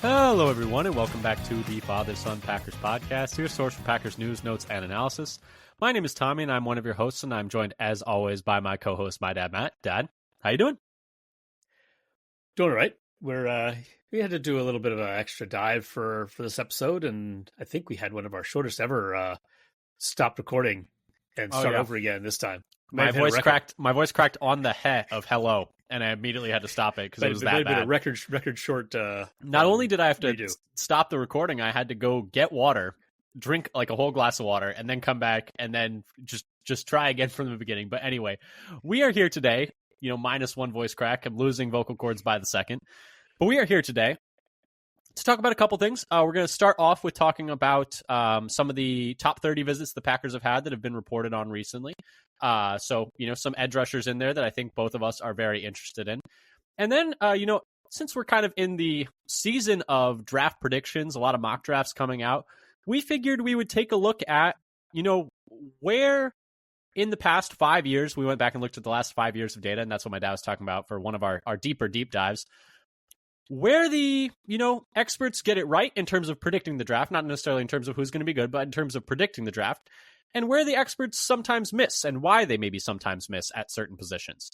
Hello, everyone, and welcome back to the Father-Son Packers podcast, your source for Packers news, notes, and analysis. My name is Tommy, and I'm one of your hosts, and I'm joined, as always, by my co-host, my dad, Matt. Dad, how you doing? Doing all right. We had to do a little bit of an extra dive for this episode, and I think we had one of our shortest ever stop recording and start over again this time. My voice cracked on the he of hello, and I immediately had to stop it because it was that bad. A record short. Not only did I have to redo. Stop the recording, I had to go get water, drink like a whole glass of water, and then come back and then just try again from the beginning. But anyway, we are here today. Minus one voice crack. I'm losing vocal cords by the second, but we are here today to talk about a couple things. We're going to start off with talking about some of the top 30 visits the Packers have had that have been reported on recently. So some edge rushers in there that I think both of us are very interested in. And then, since we're kind of in the season of draft predictions, a lot of mock drafts coming out, we figured we would take a look at, where in the past 5 years, we went back and looked at the last 5 years of data, and that's what my dad was talking about for one of our deep dives, where the, experts get it right in terms of predicting the draft, not necessarily in terms of who's going to be good, but in terms of predicting the draft, and where the experts sometimes miss and why they maybe sometimes miss at certain positions.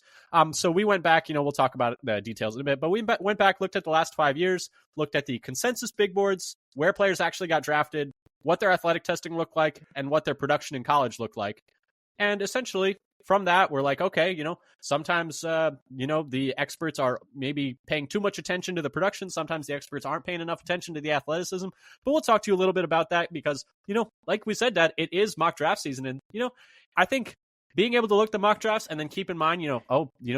So we went back, we'll talk about the details in a bit, but we went back, looked at the last 5 years, looked at the consensus big boards, where players actually got drafted, what their athletic testing looked like, and what their production in college looked like. And essentially, from that, we're like, okay, sometimes, the experts are maybe paying too much attention to the production. Sometimes the experts aren't paying enough attention to the athleticism. But we'll talk to you a little bit about that because, like we said, Dad, it is mock draft season. And, I think being able to look at the mock drafts and then keep in mind,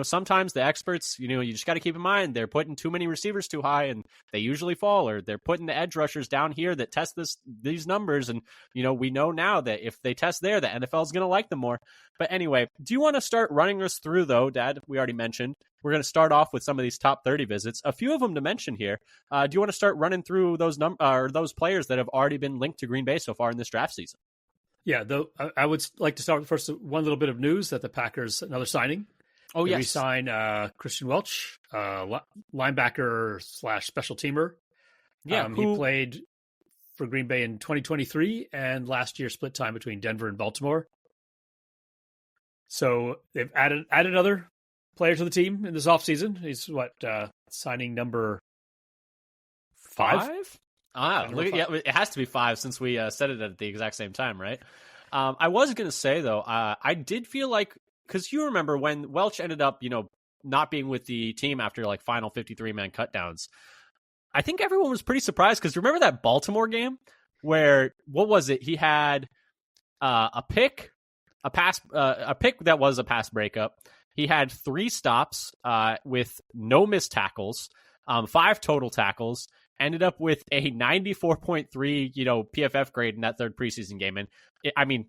sometimes the experts, you just got to keep in mind they're putting too many receivers too high and they usually fall, or they're putting the edge rushers down here that test these numbers. And, we know now that if they test there, the NFL is going to like them more. But anyway, do you want to start running us through, though, Dad? We already mentioned we're going to start off with some of these top 30 visits, a few of them to mention here. Do you want to start running through those those players that have already been linked to Green Bay so far in this draft season? Yeah, though I would like to start with first one little bit of news that the Packers, another signing. Oh, yes. We signed Christian Welch, linebacker / special teamer. Yeah, he played for Green Bay in 2023 and last year split time between Denver and Baltimore. So they've added another player to the team in this offseason. He's signing number 5? It has to be 5 since we said it at the exact same time, right? I was going to say, though, I did feel like, because you remember when Welch ended up, not being with the team after like final 53-man cutdowns, I think everyone was pretty surprised because remember that Baltimore game where, what was it? He had a pick that was a pass breakup. He had 3 stops with no missed tackles, 5 total tackles, ended up with a 94.3, PFF grade in that third preseason game. And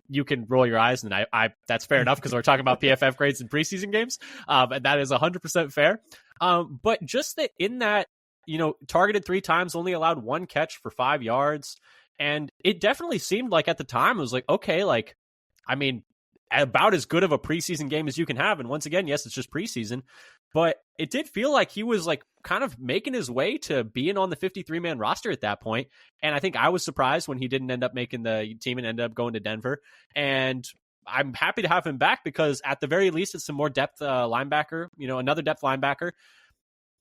you can roll your eyes, and I that's fair enough because we're talking about PFF grades in preseason games, and that is 100% fair. But just that in that, targeted 3 times, only allowed 1 catch for 5 yards, and it definitely seemed like at the time it was like, okay, about as good of a preseason game as you can have. And once again, yes, it's just preseason, but it did feel like he was like kind of making his way to being on the 53-man roster at that point. And I think I was surprised when he didn't end up making the team and ended up going to Denver. And I'm happy to have him back because at the very least, it's some more depth linebacker, another depth linebacker,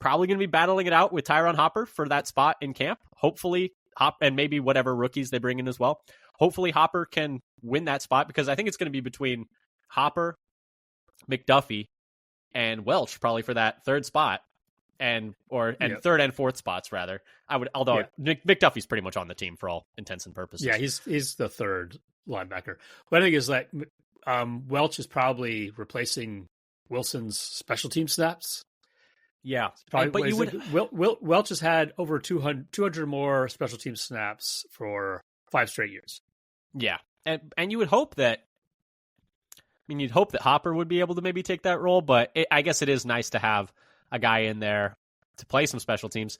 probably going to be battling it out with Tyron Hopper for that spot in camp. Hopefully and maybe whatever rookies they bring in as well. Hopefully Hopper can win that spot because I think it's going to be between McDuffie, and Welch probably for that third spot, third and fourth spots rather. McDuffie's pretty much on the team for all intents and purposes. Yeah, he's the third linebacker. What I think is that Welch is probably replacing Wilson's special team snaps. Yeah, but Welch has had over 200 more special team snaps for 5 straight years. Yeah, and you would hope that. You'd hope that Hopper would be able to maybe take that role, but I guess it is nice to have a guy in there to play some special teams.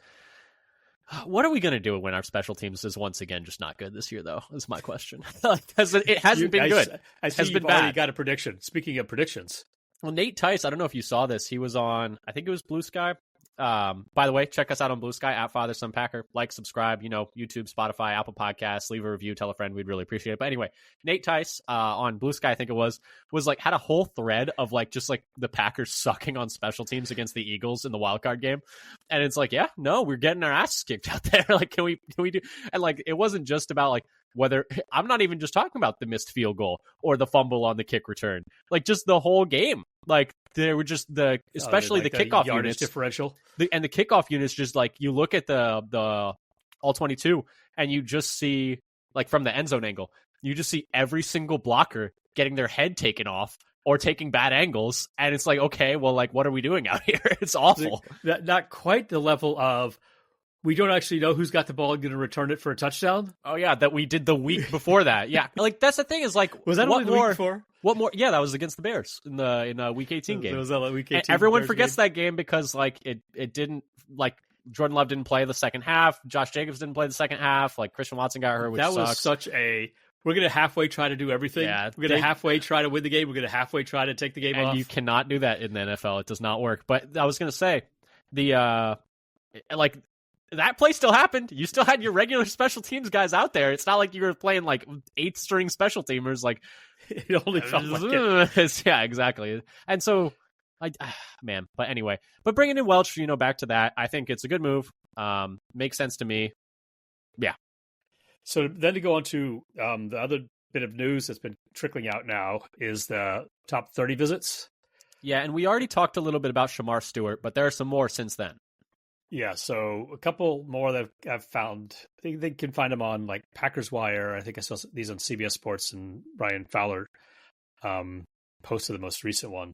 What are we going to do when our special teams is once again just not good this year, though? Is my question. It hasn't been good. I see you've already got a prediction. Speaking of predictions. Well, Nate Tice, I don't know if you saw this. He was on, I think it was Blue Sky, By the way, check us out on Blue Sky at Father Son Packer. Like, subscribe, YouTube, Spotify, Apple Podcasts, leave a review, tell a friend. We'd really appreciate it. But anyway, Nate Tice on Blue Sky, I think it was like had a whole thread of like just like the Packers sucking on special teams against the Eagles in the wild card game. And it's like, yeah, no, we're getting our asses kicked out there. Like, can we do? And like, it wasn't just about like whether I'm not even just talking about the missed field goal or the fumble on the kick return, like just the whole game. Like they were just especially the kickoff units differential, and the kickoff units. Just like you look at the all 22, and you just see like from the end zone angle, you just see every single blocker getting their head taken off or taking bad angles, and it's like, okay, well, like what are we doing out here? It's awful. Not quite the level of we don't actually know who's got the ball and going to return it for a touchdown. Oh yeah, that we did the week before that. Yeah, like that's the thing is like, was that only the week before? What more? Yeah, that was against the Bears in a Week 18 game. It was a Week 18. And everyone Bears forgets game. that game because like it didn't like Jordan Love didn't play the second half. Josh Jacobs didn't play the second half. Like Christian Watson got hurt, which that was sucks. such a. We're going to halfway try to do everything. Yeah, we're going to halfway try to win the game. We're going to halfway try to take the game off. And you cannot do that in the NFL. It does not work. But I was going to say the like. That play still happened. You still had your regular special teams guys out there. It's not like you were playing like 8th string special teamers. Like it only felt like it. Yeah, exactly. And so, man. But anyway, but bringing in Welch, back to that, I think it's a good move. Makes sense to me. Yeah. So then to go on to the other bit of news that's been trickling out now is the top 30 visits. Yeah, and we already talked a little bit about Shamar Stewart, but there are some more since then. Yeah, so a couple more that I've found. They can find them on like Packers Wire. I think I saw these on CBS Sports, and Brian Fowler posted the most recent one.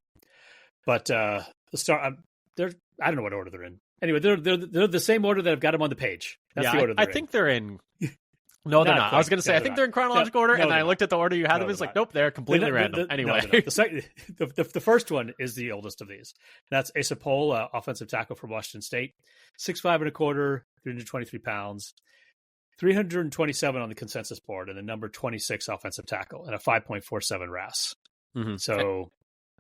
But the start, they're I don't know what order they're in. Anyway, they're the same order that I've got them on the page. That's the order they're in. I think they're in. No, they're not. I was going to say, I think they're in chronological order, and then I looked at the order you had them. It's like, nope, they're completely random. Anyway. The first one is the oldest of these. That's Asa Pohl, offensive tackle from Washington State. 6'5" and a quarter, 323 pounds, 327 on the consensus board, and the number 26 offensive tackle, and a 5.47 RAS. Mm-hmm. So,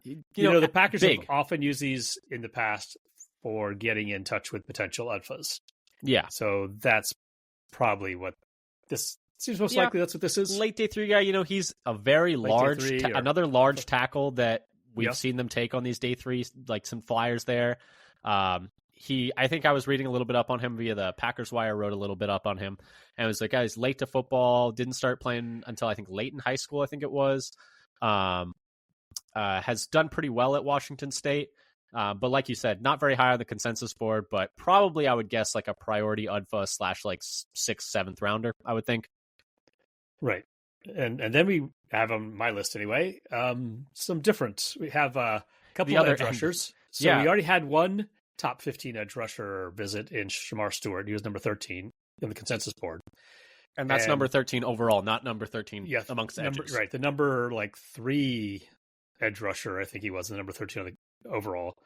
the Packers have often used these in the past for getting in touch with potential alphas. Yeah. So that's probably what this seems most likely. That's what this is. Late day 3 guy, he's a very large, another large tackle that we've seen them take on these day 3s, like some flyers there. I think I was reading a little bit up on him via the Packers Wire, wrote a little bit up on him, and it was like, guys, late to football, didn't start playing until I think late in high school, I think it was. Has done pretty well at Washington State. But like you said, not very high on the consensus board, but probably I would guess like a priority UDFA / like 6th, 7th rounder, I would think. Right. And then we have on my list anyway, some different. We have a couple of edge rushers. So we already had one top 15 edge rusher visit in Shamar Stewart. He was number 13 in the consensus board. And that's number 13 overall, not number 13 amongst edges. Right. The number 3 edge rusher, I think he was the number 13 on the overall.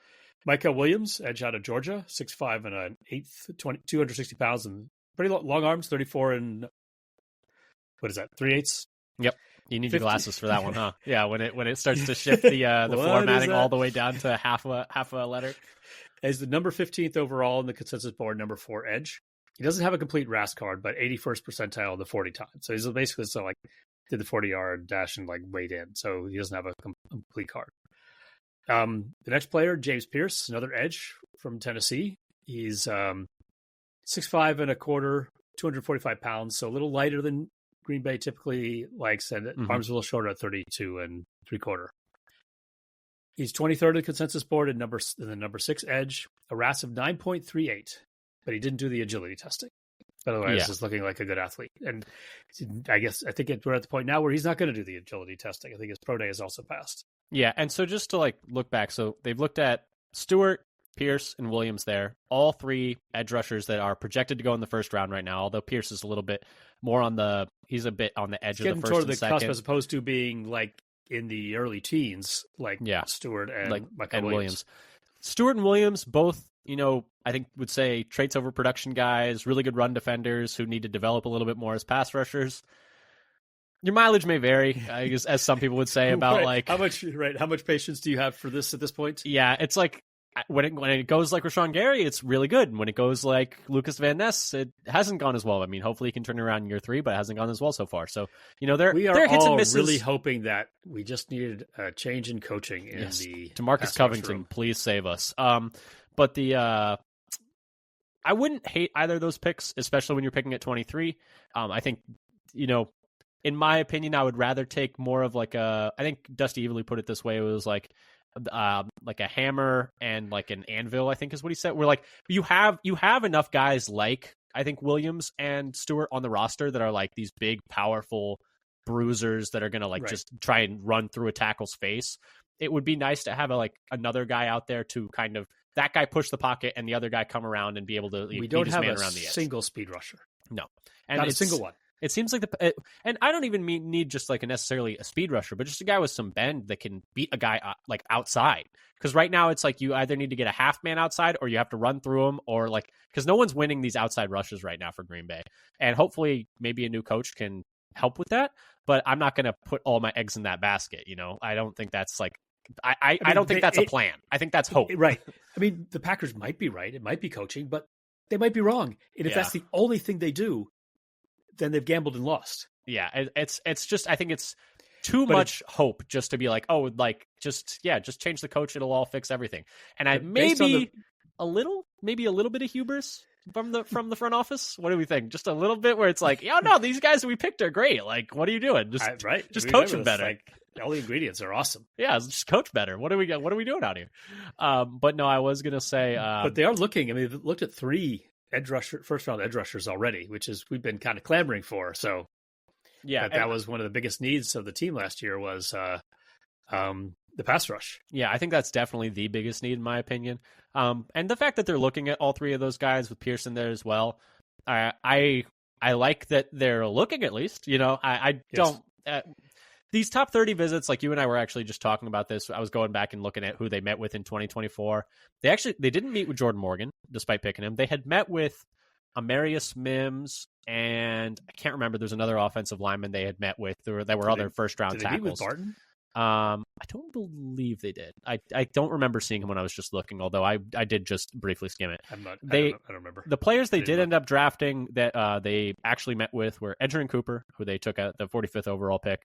Micah Williams, edge out of Georgia, 6'5" and an 8th, 260 pounds and pretty long arms, 34 and what is that, 3/8? Yep. You need 50. Your glasses for that one, huh? Yeah, when it starts to shift the formatting all the way down to half a letter. As the number 15th overall in the consensus board, number 4 edge. He doesn't have a complete RAS card, but 81st percentile in the 40 times. So he's basically did the 40-yard dash and weighed in. So he doesn't have a complete card. The next player, James Pierce, another edge from Tennessee. He's 6'5" and a quarter, 245 pounds, so a little lighter than Green Bay typically likes, and arms a little shorter at 32 and 3/4. He's 23rd in the consensus board in the number 6 edge, a RAS of 9.38, but he didn't do the agility testing. Otherwise, he's looking like a good athlete. And I think we're at the point now where he's not going to do the agility testing. I think his pro day is also passed. Yeah, and so just to look back, so they've looked at Stewart, Pierce, and Williams there, all 3 edge rushers that are projected to go in the first round right now, although Pierce is a little bit more he's a bit on the edge of the first and second. Cusp as opposed to being in the early teens, Stewart and Williams. Stewart and Williams both, I think would say traits over production guys, really good run defenders who need to develop a little bit more as pass rushers. Your mileage may vary, I guess, as some people would say about how much patience do you have for this at this point? Yeah, it's when it goes like Rashawn Gary, it's really good. And when it goes like Lucas Van Ness, it hasn't gone as well. I mean, hopefully he can turn it around in year 3, but it hasn't gone as well so far. So, we are hits and misses. Really hoping that we just needed a change in coaching in the DeMarcus Covington, please save us. But I wouldn't hate either of those picks, especially when you're picking at 23. I think, in my opinion, I would rather take more of like I think Dusty Evely put it this way. It was like a hammer and like an anvil, I think is what he said. We're like, you have enough guys like, I think, Williams and Stewart on the roster that are like these big, powerful bruisers that are going to just try and run through a tackle's face. It would be nice to have another guy out there to kind of, that guy push the pocket and the other guy come around and be able to we don't have man a around the edge. Single speed rusher. No. And not a single one. It seems like and I don't even need just like necessarily a speed rusher, but just a guy with some bend that can beat a guy like outside. Because right now it's like you either need to get a half man outside or you have to run through him, or like, because no one's winning these outside rushes right now for Green Bay. And hopefully maybe a new coach can help with that. But I'm not going to put all my eggs in that basket. I don't think that's like, I don't think that's a plan. I think that's hope. Right. I mean, the Packers might be right. It might be coaching, but they might be wrong. And if that's the only thing they do, then they've gambled and lost. Yeah, it's just, I think it's too much hope just to be like, oh, like just change the coach, it'll all fix everything. And I maybe a little bit of hubris from the front office. What do we think? Just a little bit where it's like, no, these guys we picked are great. Like, what are you doing? Just coach them better. Like, all the ingredients are awesome. Yeah, just coach better. What are we doing out here? But no, I was gonna say, but they are looking. I mean, they've looked at 3 first round edge rushers already, which is we've been kind of clamoring for. So yeah, that was one of the biggest needs of the team last year was the pass rush. Yeah, I think that's definitely the biggest need in my opinion. And the fact that they're looking at all 3 of those guys with Pearson there as well, I like that they're looking at least. I don't. These top 30 visits, like you and I were actually just talking about this. I was going back and looking at who they met with in 2024. They didn't meet with Jordan Morgan, despite picking him. They had met with Amarius Mims, and I can't remember. There's another offensive lineman they had met with. There were other first-round tackles. Did they meet with Barton? I don't believe they did. I don't remember seeing him when I was just looking, although I did just briefly skim it. I don't remember. The players they did end up drafting that they actually met with were Edgerrin Cooper, who they took at the 45th overall pick,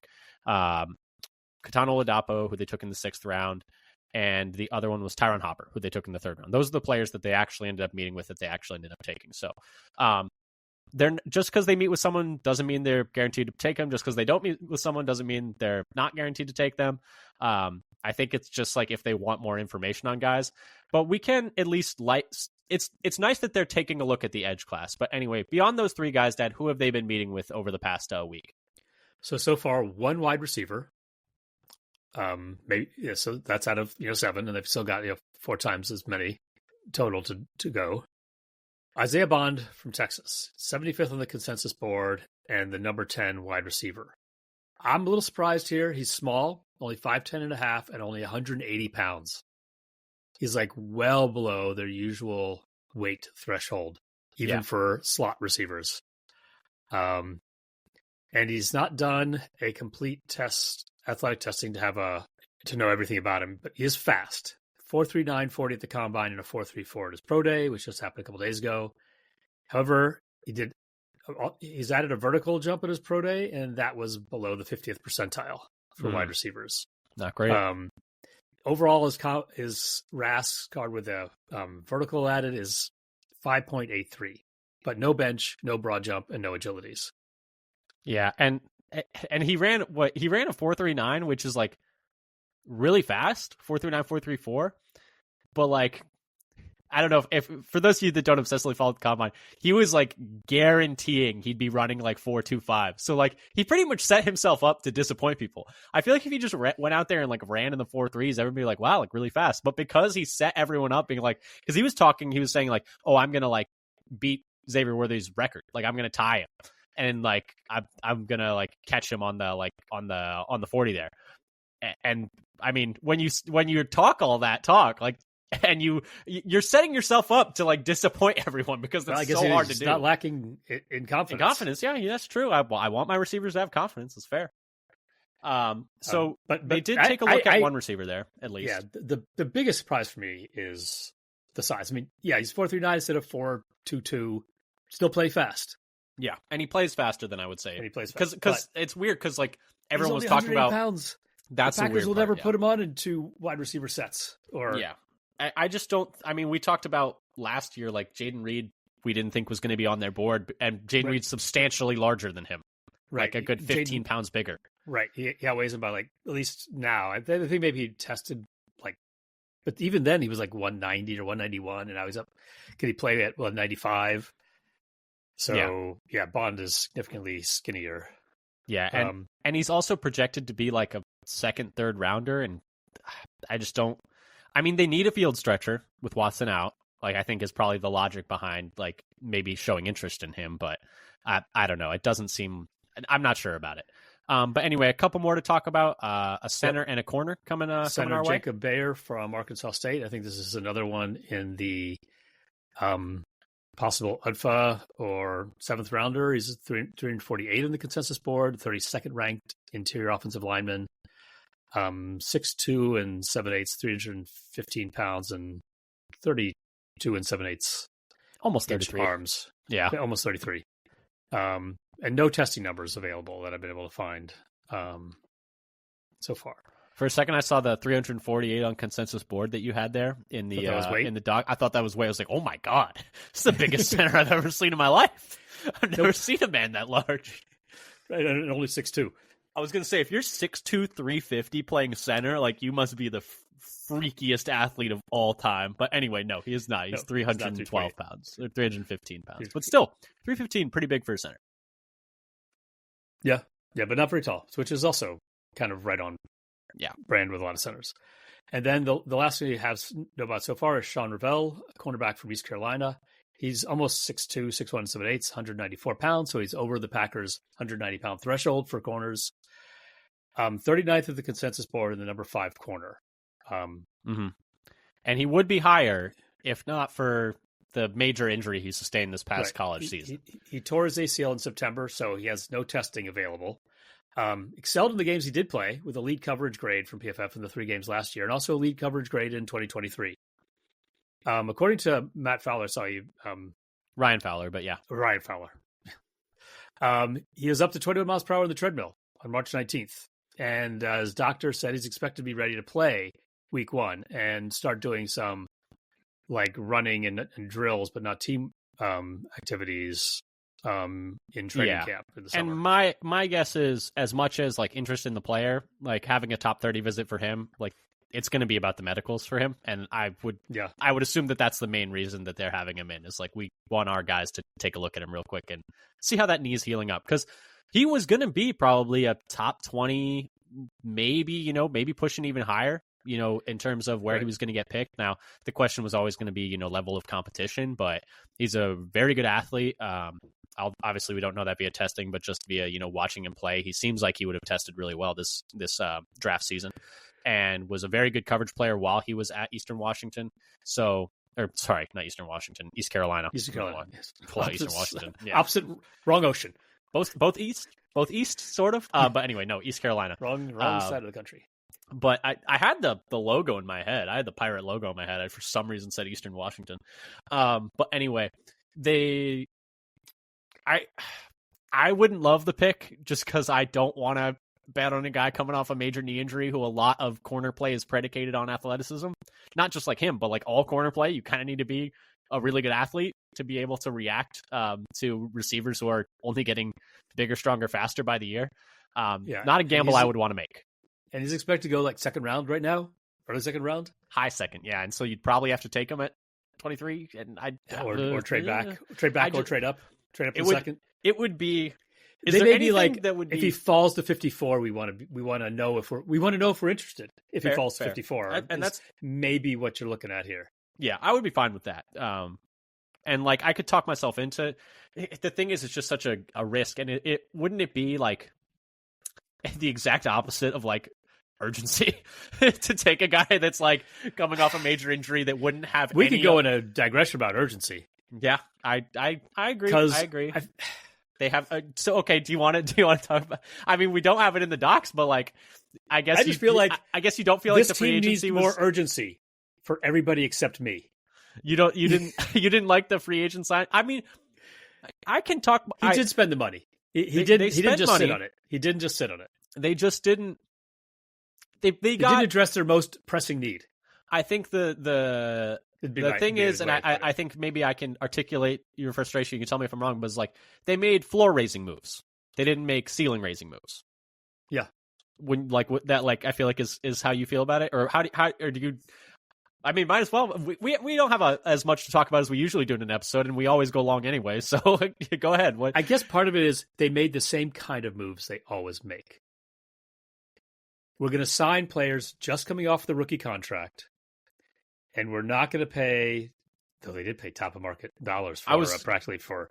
Katana Oladapo, who they took in the 6th round, and the other one was Tyron Hopper, who they took in the 3rd round. Those are the players that they actually ended up meeting with that they actually ended up taking. So they're just because they meet with someone doesn't mean they're guaranteed to take them. Just because they don't meet with someone doesn't mean they're not guaranteed to take them. I think it's just like if they want more information on guys, but we can at least it's nice that they're taking a look at the edge class. But anyway, beyond those 3 guys, Dad, who have they been meeting with over the past week? So far, 1 wide receiver. So that's out of 7, and they've still got 4 times as many total to go. Isaiah Bond from Texas, 75th on the consensus board, and the number 10 wide receiver. I'm a little surprised here. He's small, only 5'10 and a half, and only 180 pounds. He's like well below their usual weight threshold, even for slot receivers. And he's not done a complete athletic testing to know everything about him, but he is fast. 4.39 40 at the combine and a 4.34 at his pro day, which just happened a couple days ago. However, he's added a vertical jump at his pro day, and that was below the 50th percentile for wide receivers. Not great. Overall, his RAS card with a vertical added is 5.83, but no bench, no broad jump, and no agilities. Yeah, and he ran a 4.39, which is like really fast, 4.39, 4.34. But like, I don't know if for those of you that don't obsessively follow the combine, he was like guaranteeing he'd be running like 4.25. So like he pretty much set himself up to disappoint people. I feel like if he just went out there and like ran in the 4.3s, everybody would be like, wow, like really fast. But because he set everyone up being like, because he was saying like, oh, I'm gonna like beat Xavier Worthy's record, like I'm gonna tie him, and like I'm gonna like catch him on the 40 there. And I mean, when you talk all that talk, like, and you're setting yourself up to like disappoint everyone because that's so hard to do. Not lacking in confidence. Yeah, that's true. I want my receivers to have confidence. It's fair. So but they did take a look at one receiver there, at least. Yeah, the biggest surprise for me is the size. I mean, yeah, he's 4.39 instead of 4.22. Still play fast. Yeah, and he plays faster than I would say. And he plays fast. Because it's weird because like everyone was he's talking about pounds. That's the Packers a weird will part, never yeah. put him on into wide receiver sets. I just don't. I mean, we talked about last year, like Jaden Reed, we didn't think was going to be on their board, and Jaden Reed's substantially larger than him, like a good 15 pounds bigger. Right, he outweighs him by like at least now. I think maybe he tested like, but even then he was like 190 or 191, and now he's up. Could he play at 195? So yeah, Bond is significantly skinnier. Yeah, and he's also projected to be like a second, third rounder, and I just don't. I mean, they need a field stretcher with Watson out. Like, I think is probably the logic behind like maybe showing interest in him, but I don't know. It doesn't seem. I'm not sure about it. But anyway, a couple more to talk about. A center and a corner coming our way. Jacob Bayer from Arkansas State. I think this is another one in the possible UDFA or seventh rounder. He's 348 on the consensus board, 32nd ranked interior offensive lineman. 6'2" and 7/8, 315 pounds and 32 and 7/8. Almost 33 arms. Yeah. Almost 33. And no testing numbers available that I've been able to find so far. For a second, I saw the 348 on consensus board that you had there in the doc. I thought that was weight. I was like, oh my God, this is the biggest center I've ever seen in my life. I've never seen a man that large. Right, and only 6'2". I was going to say, if you're 6'2", 350 playing center, like you must be the freakiest athlete of all time. But anyway, no, he is not. He's 312 pounds, or 315 pounds. But still, 315, pretty big for a center. Yeah, but not very tall, which is also kind of right on brand with a lot of centers. And then the last one you have know about so far is Sean Revell, a cornerback from East Carolina. He's almost 6'2", 6'1", 7/8", 194 pounds, so he's over the Packers' 190-pound threshold for corners. 39th of the consensus board and the number 5 corner. And he would be higher if not for the major injury he sustained this past college season. He tore his ACL in September, so he has no testing available. Excelled in the games he did play with a lead coverage grade from PFF in the 3 games last year, and also a lead coverage grade in 2023. According to Matt Fowler, Ryan Fowler, but yeah. Ryan Fowler. He is up to 21 miles per hour on the treadmill on March 19th. And his doctor said he's expected to be ready to play week 1 and start doing some like running and drills, but not team activities in training camp in the summer. And my guess is, as much as like interest in the player, like having a top 30 visit for him, like it's going to be about the medicals for him. And I would assume that that's the main reason that they're having him in, is like we want our guys to take a look at him real quick and see how that knee's healing up. Because he was going to be probably a top 20, maybe pushing even higher, in terms of where he was going to get picked. Now, the question was always going to be, level of competition, but he's a very good athlete. Obviously, we don't know that via testing, but just via, watching him play, he seems like he would have tested really well this draft season, and was a very good coverage player while he was at Eastern Washington. East Carolina. Eastern Carolina. Yes. Eastern Washington. Yeah. Opposite, wrong ocean. Both east, sort of. But anyway, no, East Carolina. Wrong side of the country. But I had the logo in my head. I had the pirate logo in my head. I, for some reason, said Eastern Washington. But anyway, I wouldn't love the pick just because I don't want to bet on a guy coming off a major knee injury who a lot of corner play is predicated on athleticism. Not just like him, but like all corner play, you kind of need to be a really good athlete to be able to react to receivers who are only getting bigger, stronger, faster by the year. Not a gamble I would want to make. And he's expected to go like second round right now, early second round, high second, yeah. And so you'd probably have to take him at 23, and or trade back, or trade up to second. It would be. They may be like that would be, if he falls to 54, we want to know if we're interested. If he falls to 54, and that's maybe what you're looking at here. Yeah, I would be fine with that. And like I could talk myself into it. The thing is, it's just such a risk, and it wouldn't it be like the exact opposite of like urgency to take a guy that's like coming off a major injury that wouldn't have. We could go in a digression about urgency. Yeah, I agree. I agree. They have so okay. Do you want to talk about? I mean, we don't have it in the docs, but like, I guess I just feel like I guess you don't feel like the free team agency needs was more urgency for everybody except me. You didn't like the free agent sign. I mean, I can talk. He did spend the money. He didn't just sit on it. He didn't just sit on it. They just didn't. They didn't address their most pressing need. I think the thing is, and I think maybe I can articulate your frustration. You can tell me if I'm wrong, but it's like they made floor raising moves. They didn't make ceiling raising moves. Yeah. When like that, like I feel like is how you feel about it, or how do you? I mean, might as well. We don't have as much to talk about as we usually do in an episode, and we always go long anyway. So go ahead. What? I guess part of it is they made the same kind of moves they always make. We're going to sign players just coming off the rookie contract, and we're not going to pay. Though they did pay top of market dollars practically for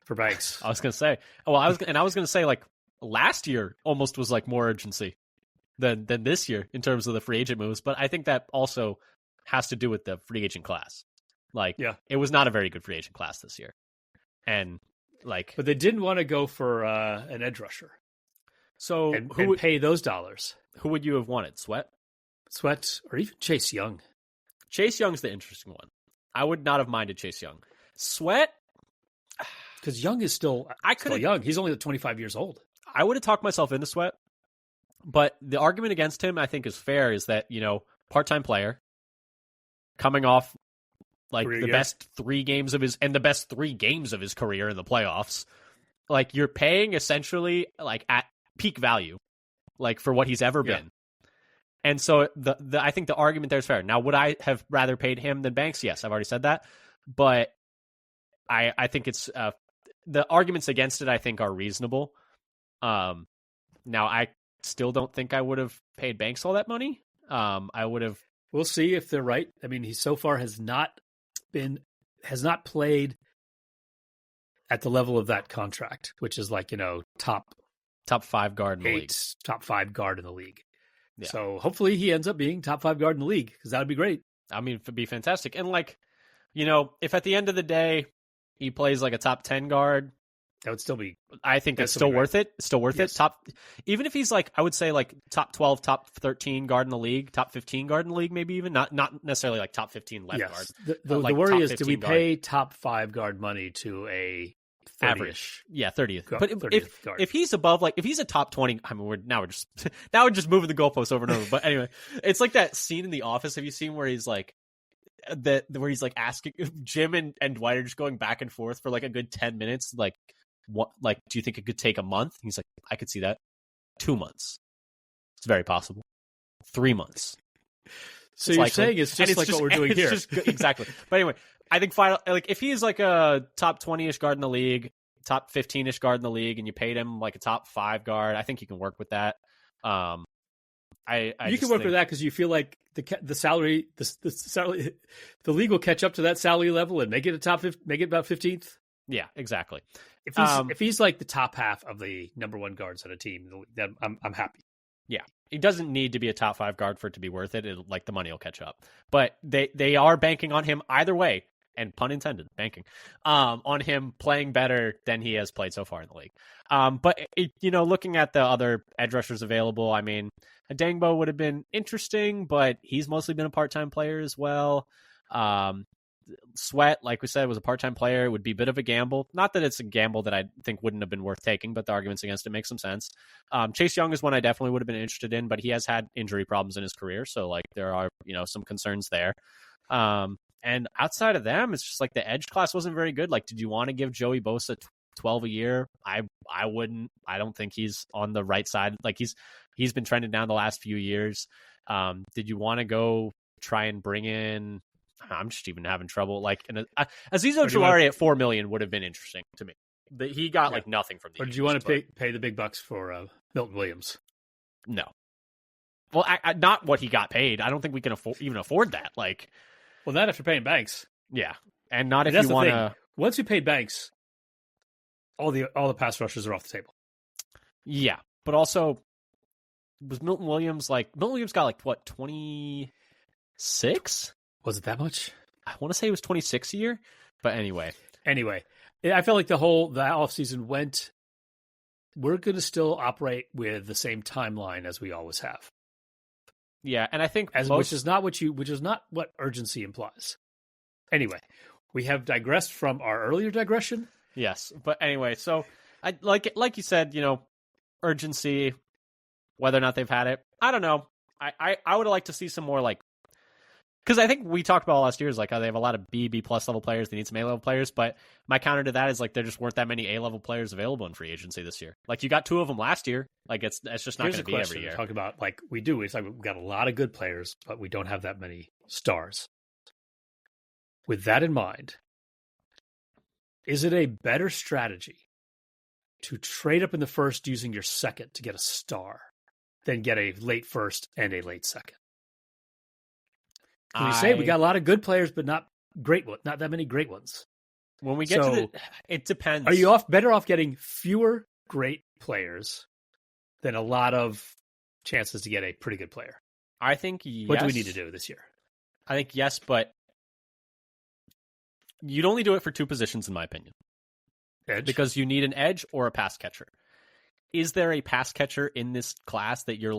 Banks. I was going to say. Well, I was going to say like last year almost was like more urgency than this year in terms of the free agent moves, but I think that also has to do with the free agent class. Like, It was not a very good free agent class this year. And like, but they didn't want to go for an edge rusher. So and pay those dollars. Who would you have wanted? Sweat, or even Chase Young? Chase Young's the interesting one. I would not have minded Chase Young. Sweat, because Young is still young. He's only 25 years old. I would have talked myself into Sweat, but the argument against him, I think, is fair. Is that part-time player coming off like the best 3 games of his career in the playoffs. Like you're paying essentially like at peak value, like for what he's ever been. And so I think the argument there is fair. Now, would I have rather paid him than Banks? Yes, I've already said that. But I think it's the arguments against it, I think, are reasonable. Now, I still don't think I would have paid Banks all that money. I would have. We'll see if they're right. I mean, he so far has not played at the level of that contract, which is like, top 5 guard in the league. Top 5 guard in the league. Yeah. So hopefully he ends up being top 5 guard in the league, because that would be great. I mean, it'd be fantastic. And like, if at the end of the day he plays like a top 10 guard, that would still be. I think it's still worth it. Still worth it. Even if he's like, I would say like top 12, top 13 guard in the league, top 15 guard in the league, maybe even not necessarily like top 15 left guard. The worry is, do we pay top 5 guard money to a 30th, average? Yeah, 30th. But 30th guard. If he's above, like if he's a top 20, I mean, we're just moving the goalposts over and over. But anyway, it's like that scene in The Office. Have you seen where he's like where he's like asking Jim and Dwight are just going back and forth for like a good 10 minutes, like. What, like, do you think it could take a month? He's like, I could see that. 2 months. It's very possible. 3 months. So you're saying it's just like what we're doing here. Exactly. But anyway, I think if he's like a top 20-ish guard in the league, top 15-ish guard in the league, and you paid him like a top 5 guard, I think you can work with that. You can work with that because you feel like the salary, the league will catch up to that salary level and make it about 15th. Yeah, exactly. If he's like the top half of the number 1 guards on a team, then I'm happy. Yeah, he doesn't need to be a top 5 guard for it to be worth it. Like the money will catch up. But they are banking on him either way, and pun intended, banking on him playing better than he has played so far in the league. But looking at the other edge rushers available, I mean, Adangbo would have been interesting, but he's mostly been a part-time player as well. Sweat, like we said, was a part-time player. It would be a bit of a gamble. Not that it's a gamble that I think wouldn't have been worth taking, but the arguments against it make some sense. Chase Young is one I definitely would have been interested in, but he has had injury problems in his career, so like there are some concerns there. And outside of them, it's just like the edge class wasn't very good. Like, did you want to give Joey Bosa 12 a year? I wouldn't. I don't think he's on the right side. Like he's been trending down the last few years. Did you want to go try and bring in? I'm just even having trouble. Like Azeez Ojulari at $4 million would have been interesting to me. He got like nothing from the. Or did you want to pay the big bucks for Milton Williams? No. Well, not what he got paid. I don't think we can even afford that. Like, well, not after paying Banks. Yeah, and not if you want to. Once you pay Banks, all the pass rushers are off the table. Yeah, but also was Milton Williams got like what 26? Was it that much? I want to say it was 26 a year, but anyway. I felt like the offseason went, we're going to still operate with the same timeline as we always have. Yeah, and I think which is not what urgency implies. Anyway, we have digressed from our earlier digression. Yes, but anyway, so I like you said, urgency, whether or not they've had it, I don't know. I would like to see some more because I think we talked about last year is how they have a lot of B plus level players. They need some A level players, but my counter to that is there just weren't that many A level players available in free agency this year. You got 2 of them last year. It's just not going to be every year. Talk about we do. It's we've got a lot of good players, but we don't have that many stars. With that in mind, is it a better strategy to trade up in the first using your second to get a star than get a late first and a late second? We say we got a lot of good players, but not that many great ones. When we get to it depends. Are you better off getting fewer great players than a lot of chances to get a pretty good player? I think yes. What do we need to do this year? I think yes, but you'd only do it for 2 positions, in my opinion. Edge? Because you need an edge or a pass catcher. Is there a pass catcher in this class that you're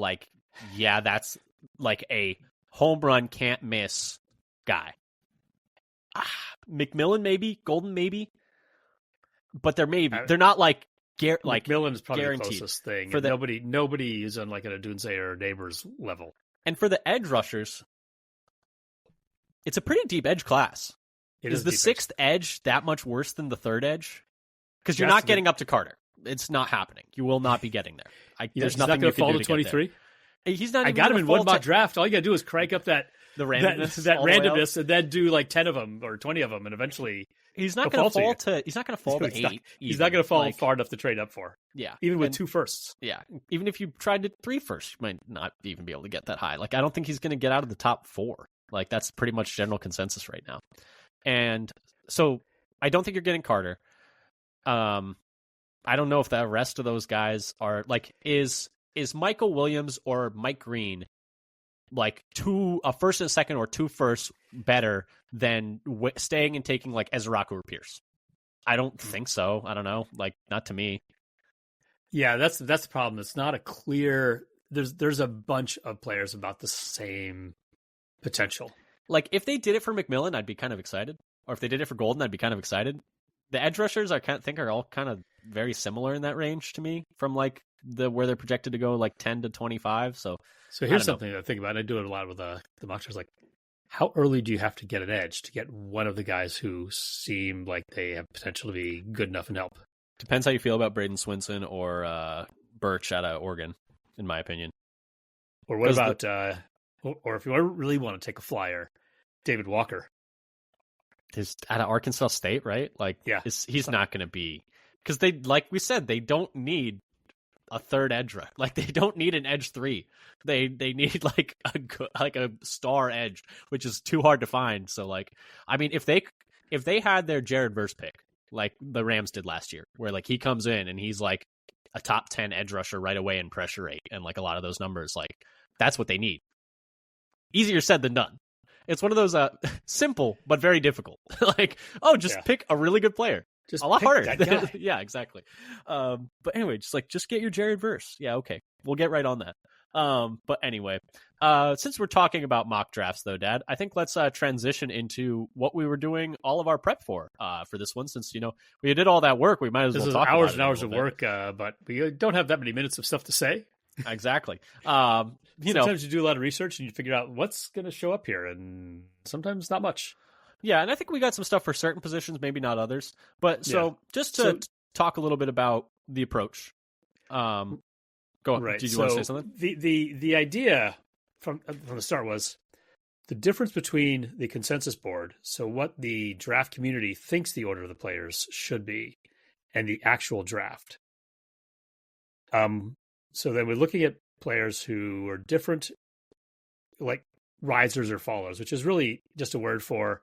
yeah, that's a home run, can't miss guy? McMillan maybe, Golden maybe, but they're not McMillan is probably guaranteed. The closest thing. For nobody is on an Adunze or Neighbors level. And for the edge rushers, it's a pretty deep edge class. Is the 6th edge that much worse than the 3rd edge? Because you're not getting up to Carter. It's not happening. You will not be getting there. There's nothing you can do to 23. He's not. I got him in one mock draft. All you gotta do is crank up that randomness, and then do 10 of them or 20 of them, and eventually he's not going to fall to. He's not going to fall to 8. He's not going to fall far enough to trade up for. Yeah, even with 2 firsts. Yeah, even if you tried to 3 firsts, you might not even be able to get that high. I don't think he's going to get out of the top 4. That's pretty much general consensus right now. And so I don't think you're getting Carter. I don't know if the rest of those guys are is Michael Williams or Mike Green a first and a second or 2 firsts better than staying and taking Ezraku or Pierce? I don't think so. I don't know. Not to me. Yeah, that's the problem. It's not a clear. There's a bunch of players about the same potential. If they did it for McMillan, I'd be kind of excited. Or if they did it for Golden, I'd be kind of excited. The edge rushers, I think, are all kind of very similar in that range to me, from where they're projected to go 10 to 25. So here's something to think about. I do it a lot with the mock drafts. How early do you have to get an edge to get one of the guys who seem like they have potential to be good enough and help? Depends how you feel about Braden Swinson or Birch out of Oregon, in my opinion. Or what about, or if you really want to take a flyer, David Walker. Is out of Arkansas State, right? Yeah, he's not going to be, because they, we said, they don't need a 3rd edge rush. They don't need an edge 3. They need a star edge, which is too hard to find. So if they had their Jared Verse pick like the Rams did last year, where he comes in and he's a top 10 edge rusher right away in pressure rate and a lot of those numbers, that's what they need. Easier said than done. It's one of those simple but very difficult. Pick a really good player. Just a lot harder. That guy. Yeah, exactly. But anyway, just get your Jared Verse. Yeah, okay. We'll get right on that. But anyway, since we're talking about mock drafts, though, Dad, I think let's transition into what we were doing all of our prep for this one. Since we did all that work, we might as well talk about it. Hours and hours of work, but we don't have that many minutes of stuff to say. Exactly. Sometimes you do a lot of research and you figure out what's going to show up here, and sometimes not much. Yeah, and I think we got some stuff for certain positions, maybe not others. But just to talk a little bit about the approach. Go on. Right. Did you want to say something? The idea from the start was the difference between the consensus board, so what the draft community thinks the order of the players should be, and the actual draft. So then we're looking at players who are different, like risers or fallers, which is really just a word for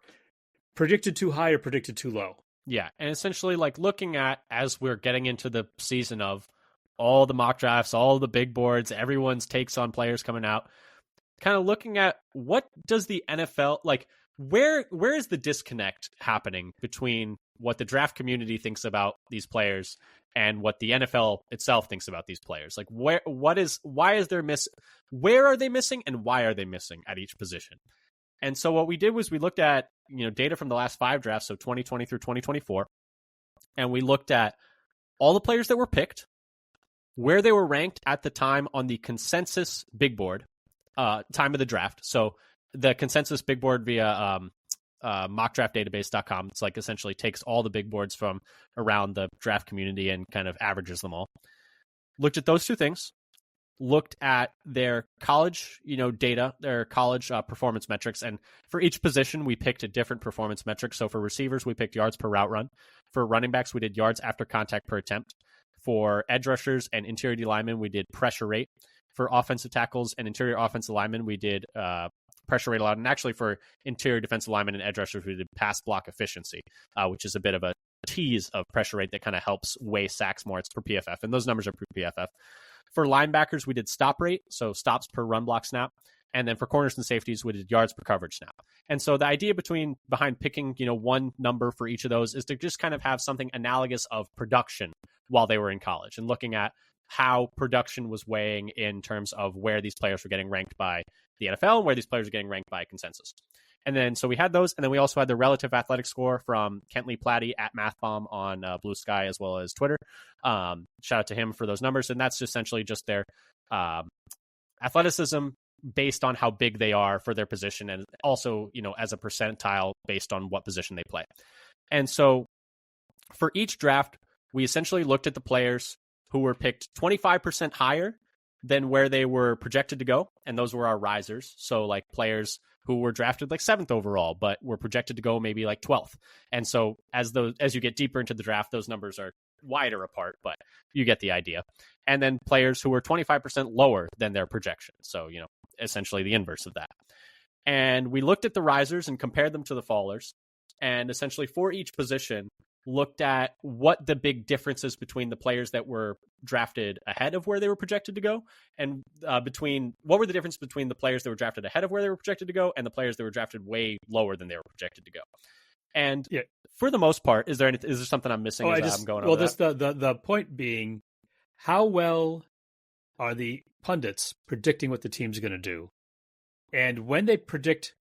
predicted too high or predicted too low. Yeah, and essentially looking at, as we're getting into the season of all the mock drafts, all the big boards, everyone's takes on players coming out, kind of looking at what does the NFL, where is the disconnect happening between what the draft community thinks about these players and what the NFL itself thinks about these players? Like where are they missing and why are they missing at each position? And so what we did was we looked at, data from the last 5 drafts, so 2020 through 2024, and we looked at all the players that were picked, where they were ranked at the time on the consensus big board, time of the draft. So the consensus big board via mockdraftdatabase.com, it's like essentially takes all the big boards from around the draft community and kind of averages them all. Looked at those 2 things. Looked at their college, data, their college performance metrics. And for each position, we picked a different performance metric. So for receivers, we picked yards per route run. For running backs, we did yards after contact per attempt. For edge rushers and interior D linemen, we did pressure rate. For offensive tackles and interior offensive linemen, we did pressure rate allowed. And actually for interior defensive linemen and edge rushers, we did pass block efficiency, which is a bit of a tease of pressure rate that kind of helps weigh sacks more. It's per PFF, and those numbers are per PFF. For linebackers, we did stop rate, so stops per run block snap. And then for corners and safeties, we did yards per coverage snap. And so the idea behind picking, one number for each of those is to just kind of have something analogous of production while they were in college and looking at how production was weighing in terms of where these players were getting ranked by the NFL and where these players are getting ranked by consensus. And then, so we had those, and then we also had the relative athletic score from Kentley Platty at MathBomb on Blue Sky as well as Twitter. Shout out to him for those numbers, and that's essentially just their athleticism based on how big they are for their position, and also, as a percentile based on what position they play. And so for each draft, we essentially looked at the players who were picked 25% higher than where they were projected to go, and those were our risers. So like players who were drafted like 7th overall, but were projected to go maybe like 12th. And so as you get deeper into the draft, those numbers are wider apart, but you get the idea. And then players who were 25% lower than their projection. So, essentially the inverse of that. And we looked at the risers and compared them to the fallers, and essentially for each position looked at what the big differences between the players that were drafted ahead of where they were projected to go, and what were the differences between the players that were drafted ahead of where they were projected to go and the players that were drafted way lower than they were projected to go. And for the most part, is there something I'm missing I'm going over that? The point being, how well are the pundits predicting what the team's going to do? And when they predict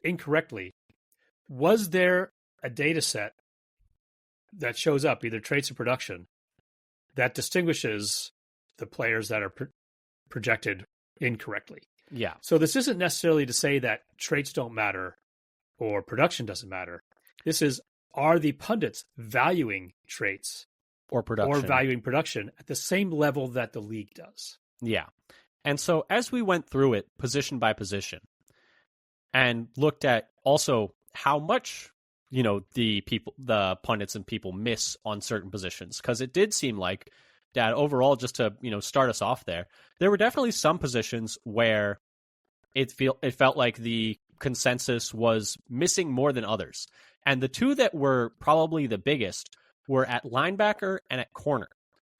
incorrectly, was there a data set that shows up, either traits or production, that distinguishes the players that are projected incorrectly? Yeah. So this isn't necessarily to say that traits don't matter or production doesn't matter. This is, are the pundits valuing traits or valuing production at the same level that the league does? Yeah. And so as we went through it position by position and looked at also how much the pundits and people miss on certain positions, because it did seem like that overall, just to start us off there were definitely some positions where it felt like the consensus was missing more than others, and the 2 that were probably the biggest were at linebacker and at corner,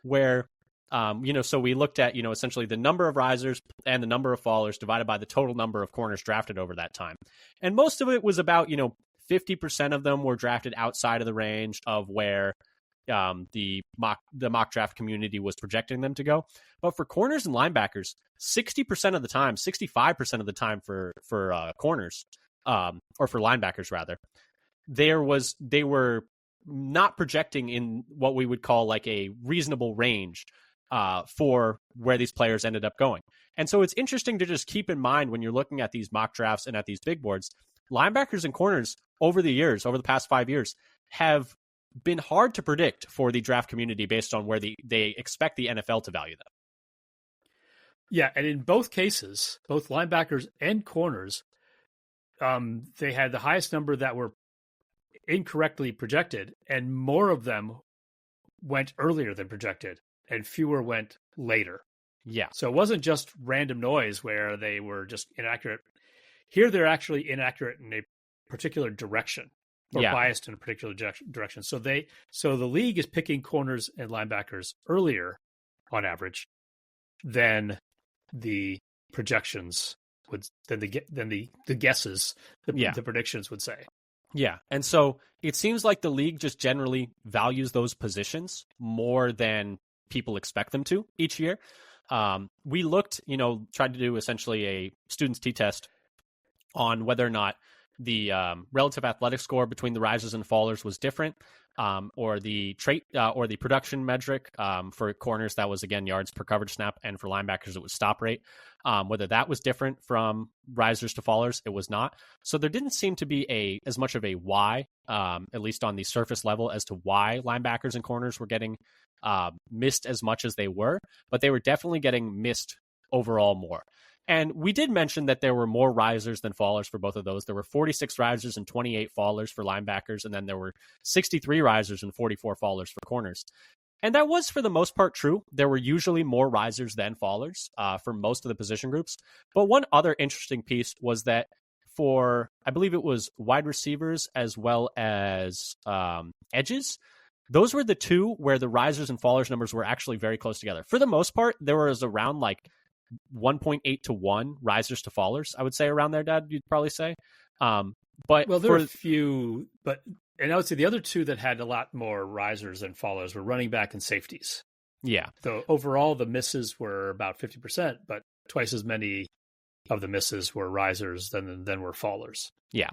where so we looked at essentially the number of risers and the number of fallers divided by the total number of corners drafted over that time, and most of it was about 50% of them were drafted outside of the range of where the mock draft community was projecting them to go. But for corners and linebackers, 60% of the time, 65% of the time for corners, or for linebackers rather, they were not projecting in what we would call like a reasonable range for where these players ended up going. And so it's interesting to just keep in mind when you're looking at these mock drafts and at these big boards, linebackers and corners over the past 5 years, have been hard to predict for the draft community based on where they expect the NFL to value them. Yeah, and in both cases, both linebackers and corners, they had the highest number that were incorrectly projected, and more of them went earlier than projected, and fewer went later. Yeah. So it wasn't just random noise where they were just inaccurate. Here, they're actually inaccurate in a particular direction, or biased in a particular direction. So the league is picking corners and linebackers earlier on average than the projections the guesses, the predictions would say. Yeah. And so it seems like the league just generally values those positions more than people expect them to each year. We looked, tried to do essentially a student's t-test on whether or not the relative athletic score between the risers and fallers was different, or the trait or the production metric. For corners, that was, again, yards per coverage snap, and for linebackers, it was stop rate. Whether that was different from risers to fallers, it was not. So there didn't seem to be as much of a why, at least on the surface level, as to why linebackers and corners were getting missed as much as they were, but they were definitely getting missed overall more. And we did mention that there were more risers than fallers for both of those. There were 46 risers and 28 fallers for linebackers, and then there were 63 risers and 44 fallers for corners. And that was, for the most part, true. There were usually more risers than fallers for most of the position groups. But one other interesting piece was that for, I believe it was wide receivers as well as edges, those were the two where the risers and fallers numbers were actually very close together. For the most part, there was around 1.8 to 1 risers to fallers, I would say, around there, Dad, you'd probably say. But there were a few, and I would say the other two that had a lot more risers than fallers were running back and safeties. Yeah. So overall, the misses were about 50%, but twice as many of the misses were risers than were fallers. Yeah.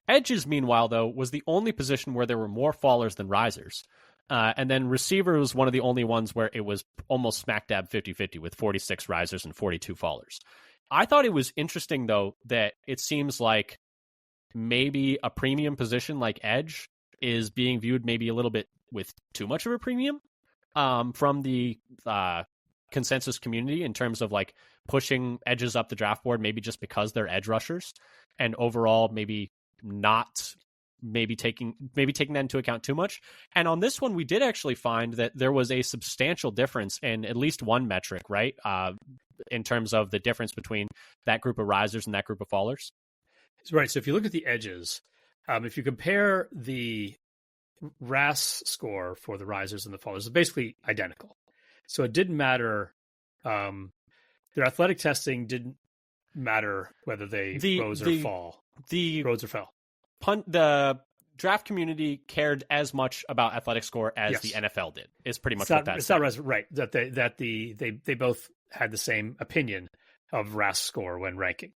Edges, meanwhile, though, was the only position where there were more fallers than risers. And then receiver was one of the only ones where it was almost smack dab 50-50 with 46 risers and 42 fallers. I thought it was interesting, though, that it seems like maybe a premium position like edge is being viewed maybe a little bit with too much of a premium from the consensus community in terms of pushing edges up the draft board, maybe just because they're edge rushers, and overall maybe not taking that into account too much. And on this one, we did actually find that there was a substantial difference in at least one metric, right? In terms of the difference between that group of risers and that group of fallers. Right. So if you look at the edges, if you compare the RAS score for the risers and the fallers, it's basically identical. So it didn't matter. Their athletic testing didn't matter whether they rose or fell. The draft community cared as much about athletic score as the NFL did. Is pretty much what that's right. That they both had the same opinion of RAS score when ranking.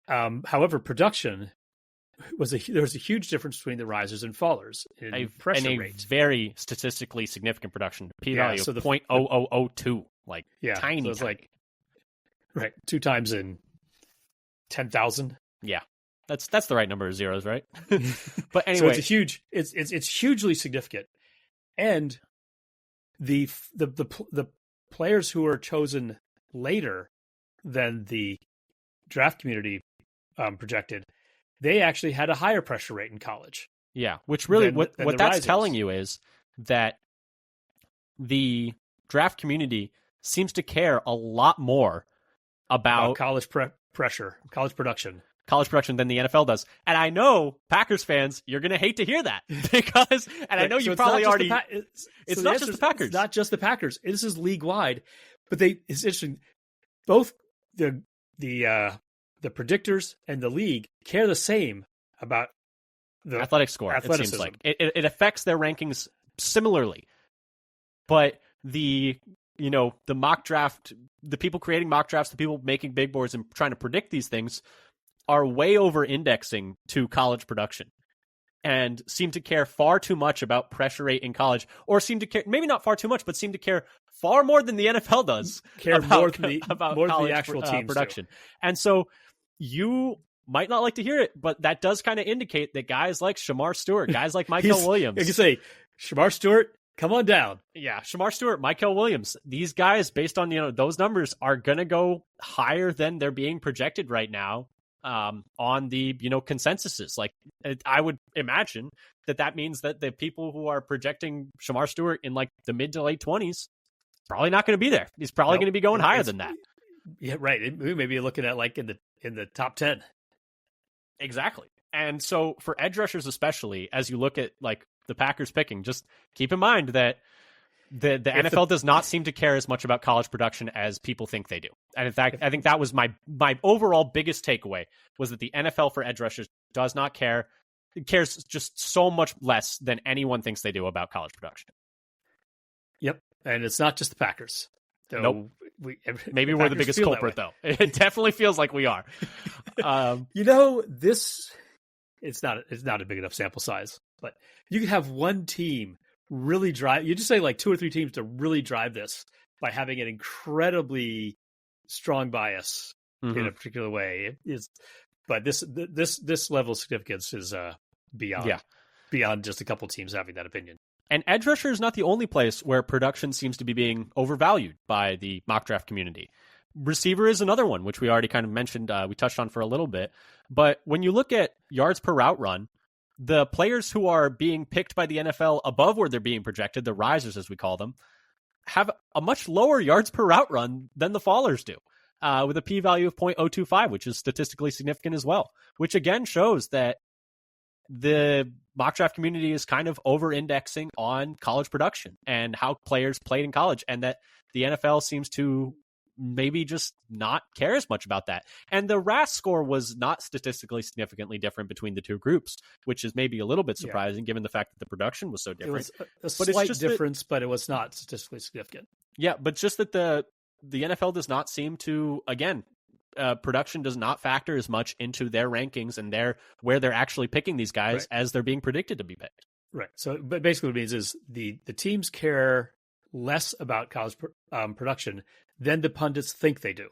However, production there was a huge difference between the risers and fallers in pressure rate. Very statistically significant production. P-value of 0.0002, tiny. So it's right, 2 times in 10,000. Yeah. That's the right number of zeros, right? But anyway, so it's hugely significant, and the players who are chosen later than the draft community projected, they actually had a higher pressure rate in college. Yeah, which really than what that's risers. telling you is that the draft community seems to care a lot more about college production than the NFL does. And I know Packers fans, you're going to hate to hear that because, and I know you probably already, it's not just the Packers. It's not just the Packers. This is league wide, but it's interesting. Both the predictors and the league care the same about the athletic score. It seems like it affects their rankings similarly, but the mock draft, the people creating mock drafts, the people making big boards and trying to predict these things are way over indexing to college production and seem to care far too much about pressure rate in college, or seem to care, maybe not far too much, but seem to care far more than the NFL does about college the actual team production. And so you might not like to hear it, but that does kind of indicate that guys like Shamar Stewart, guys like Mykel Williams. You can say, Shamar Stewart, come on down. Yeah, Shamar Stewart, Mykel Williams. These guys, based on those numbers, are going to go higher than they're being projected right now on the consensuses. I would imagine that means that the people who are projecting Shamar Stewart in the mid to late 20s probably not going to be there. He's probably going to be going higher than that. Yeah, right. We may be looking at in the top 10. Exactly. And so for edge rushers especially, as you look at the Packers picking, just keep in mind that The NFL does not seem to care as much about college production as people think they do. And in fact, I think that was my overall biggest takeaway, was that the NFL for edge rushers does not care. It cares just so much less than anyone thinks they do about college production. Yep. And it's not just the Packers. Nope. Maybe we're the biggest culprit, though. It definitely feels like we are. It's not a big enough sample size, but you can have one team really drive. You just say like 2 or 3 teams to really drive this by having an incredibly strong bias in a particular way. But this level of significance is beyond just a couple teams having that opinion. And edge rusher is not the only place where production seems to be being overvalued by the mock draft community. Receiver is another one, which we already kind of mentioned. We touched on for a little bit. But when you look at yards per route run, the players who are being picked by the NFL above where they're being projected, the risers as we call them, have a much lower yards per route run than the fallers do, with a p-value of 0.025, which is statistically significant as well, which again shows that the mock draft community is kind of over-indexing on college production and how players played in college, and that the NFL seems to maybe just not care as much about that. And the RAS score was not statistically significantly different between the two groups, which is maybe a little bit surprising given the fact that the production was so different. It was a slight difference, but it was not statistically significant. Yeah, but just that the NFL does not seem to, again, production does not factor as much into their rankings and where they're actually picking these guys as they're being predicted to be picked. Right. So, but basically what it means is the teams care less about college production than the pundits think they do.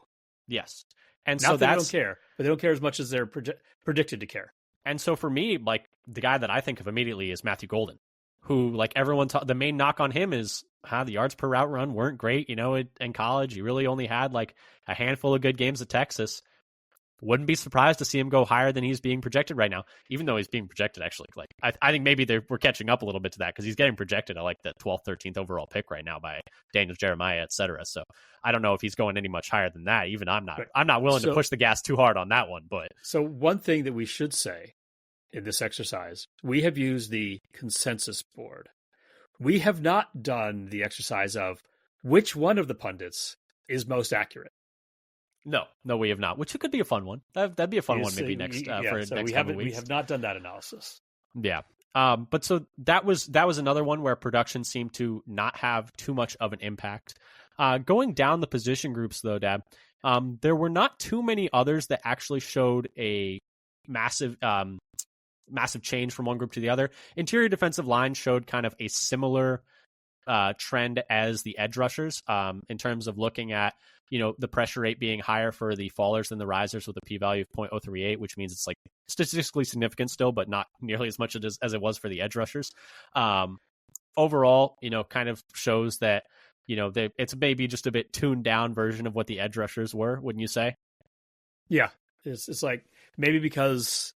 Yes. And not so that they don't care, but they don't care as much as they're predicted to care. And so for me, like, the guy that I think of immediately is Matthew Golden, who, like, everyone, the main knock on him is the yards per route run weren't great. You know, in college, he really only had like a handful of good games at Texas. Wouldn't be surprised to see him go higher than he's being projected right now, even though he's being projected actually. Like, I think maybe we're catching up a little bit to that because he's getting projected at like the 12th, 13th overall pick right now by Daniel Jeremiah, et cetera. So I don't know if he's going any much higher than that. Even I'm not. Right. I'm not willing to push the gas too hard on that one. But so one thing that we should say in this exercise, we have used the consensus board. We have not done the exercise of which one of the pundits is most accurate. No, we have not. Which could be a fun one. That'd be a fun one maybe next for next couple weeks. We have not done that analysis. Yeah. But so that was another one where production seemed to not have too much of an impact. Going down the position groups though, Dad, there were not too many others that actually showed a massive change from one group to the other. Interior defensive line showed kind of a similar trend as the edge rushers in terms of looking at, you know, the pressure rate being higher for the fallers than the risers with a p-value of 0.038, which means it's like statistically significant still, but not nearly as much as it was for the edge rushers. Overall, you know, kind of shows that, you know, it's maybe just a bit tuned down version of what the edge rushers were, wouldn't you say? Yeah, it's like maybe because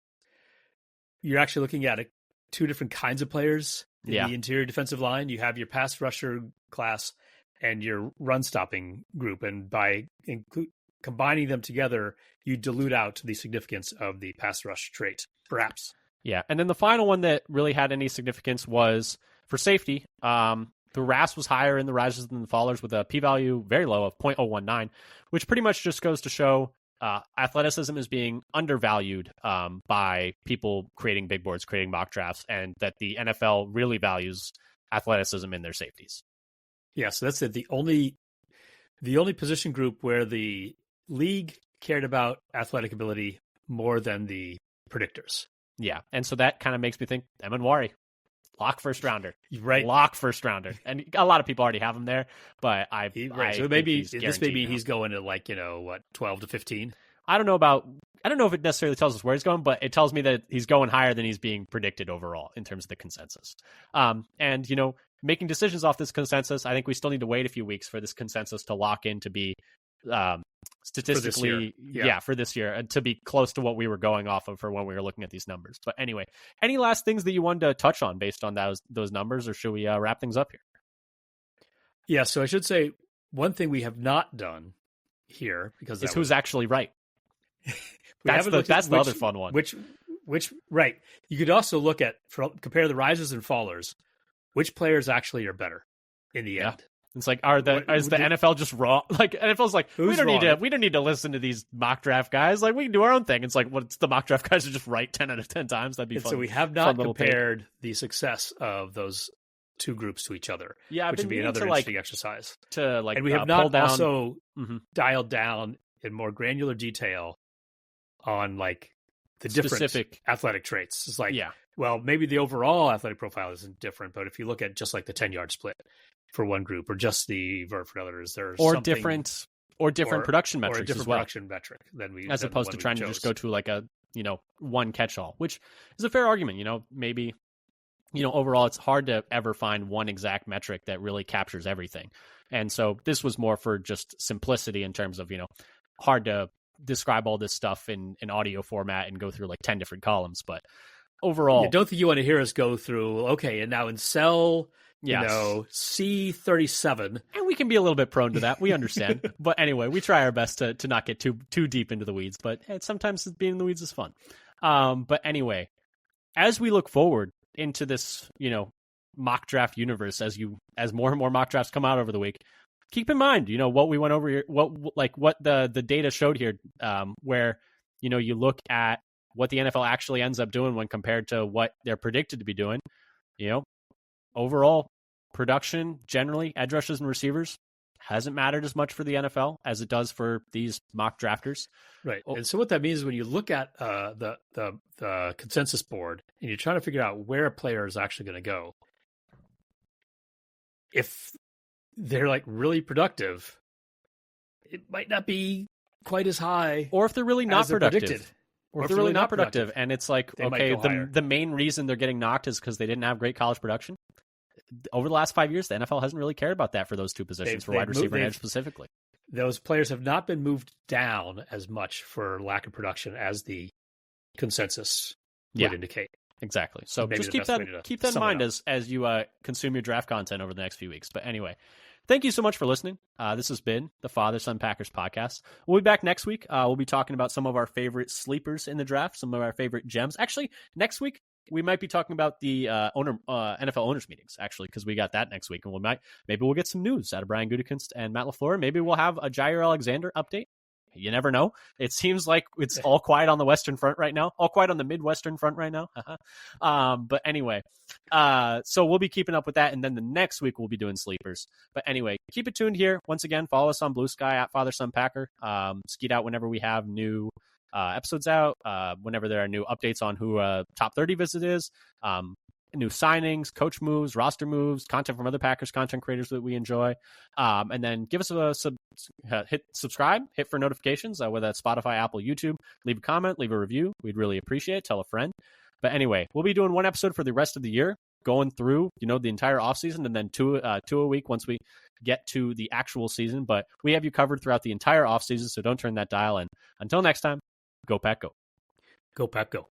you're actually looking at two different kinds of players in the interior defensive line. You have your pass rusher class and your run stopping group. And by combining them together, you dilute out the significance of the pass rush trait, perhaps. Yeah. And then the final one that really had any significance was for safety. The RAS was higher in the risers than the fallers with a p-value very low of 0.019, which pretty much just goes to show athleticism is being undervalued by people creating big boards, creating mock drafts, and that the NFL really values athleticism in their safeties. Yeah, so that's it. The only position group where the league cared about athletic ability more than the predictors. Yeah, and so that kind of makes me think Emanwari, lock first rounder, right? Lock first rounder, and a lot of people already have him there, but so maybe he's going to like 12 to 15. I don't know if it necessarily tells us where he's going, but it tells me that he's going higher than he's being predicted overall in terms of the consensus. And you know, making decisions off this consensus, I think we still need to wait a few weeks for this consensus to lock in to be statistically for this year and to be close to what we were going off of for when we were looking at these numbers. But anyway, any last things that you wanted to touch on based on those numbers, or should we wrap things up here? Yeah, so I should say one thing we have not done here because is who's actually right. That's the other fun one. Which right. You could also look at compare the risers and fallers. Which players actually are better? in the end. It's like, is the NFL just wrong? Like, NFL's like, we don't need to listen to these mock draft guys. Like, we can do our own thing. It's like, what's the mock draft guys are just right 10 out of 10 times? That'd be fun. So we have not compared the success of those two groups to each other. Yeah, which would be another interesting exercise. And we have not also dialed down in more granular detail on like the different specific athletic traits. It's like, well, maybe the overall athletic profile isn't different, but if you look at just like the 10-yard split for one group, or just the vert for others, there's different production metrics, or a different as well. Production metric as opposed to trying to just go to like a one catch-all, which is a fair argument. Maybe overall it's hard to ever find one exact metric that really captures everything, and so this was more for just simplicity in terms of hard to describe all this stuff in an audio format and go through like 10 different columns, but overall, I don't think you want to hear us go through. Okay, and now in cell. C37. And we can be a little bit prone to that. We understand. But anyway, we try our best to not get too deep into the weeds. But sometimes being in the weeds is fun. But anyway, as we look forward into this, mock draft universe, as more and more mock drafts come out over the week, keep in mind, what we went over here, what the data showed here, where, you look at what the NFL actually ends up doing when compared to what they're predicted to be doing, overall, production, generally, edge rushers and receivers, hasn't mattered as much for the NFL as it does for these mock drafters. Right. And so what that means is when you look at the consensus board and you're trying to figure out where a player is actually going to go, if they're like really productive, it might not be quite as high. Or if they're really not productive. Or if they're really not productive. And it's like, okay, the main reason they're getting knocked is because they didn't have great college production. Over the last 5 years, the NFL hasn't really cared about that for those two positions, for wide receiver and edge specifically. Those players have not been moved down as much for lack of production as the consensus would indicate. Exactly. So just keep that in mind as you consume your draft content over the next few weeks. But anyway, thank you so much for listening. This has been the Father Son Packers podcast. We'll be back next week. We'll be talking about some of our favorite sleepers in the draft, some of our favorite gems. Actually, next week, we might be talking about the NFL owners meetings, actually, because we got that next week, and maybe we'll get some news out of Brian Gutekunst and Matt LaFleur. Maybe we'll have a Jair Alexander update. You never know. It seems like it's all quiet on the Western Front right now, all quiet on the Midwestern Front right now. But anyway, so we'll be keeping up with that, and then the next week we'll be doing sleepers. But anyway, keep it tuned here. Once again, follow us on Blue Sky at Father Son Packer. Skeet out whenever we have new episodes out, whenever there are new updates on who top 30 visit is, new signings, coach moves, roster moves, content from other Packers content creators that we enjoy. And then give us hit subscribe, hit for notifications, whether that's Spotify, Apple, YouTube. Leave a comment, leave a review. We'd really appreciate it. Tell a friend. But anyway, we'll be doing one episode for the rest of the year, going through, the entire offseason, and then two a week once we get to the actual season. But we have you covered throughout the entire offseason, so don't turn that dial. And until next time, go Pack, go. Go Pack, go.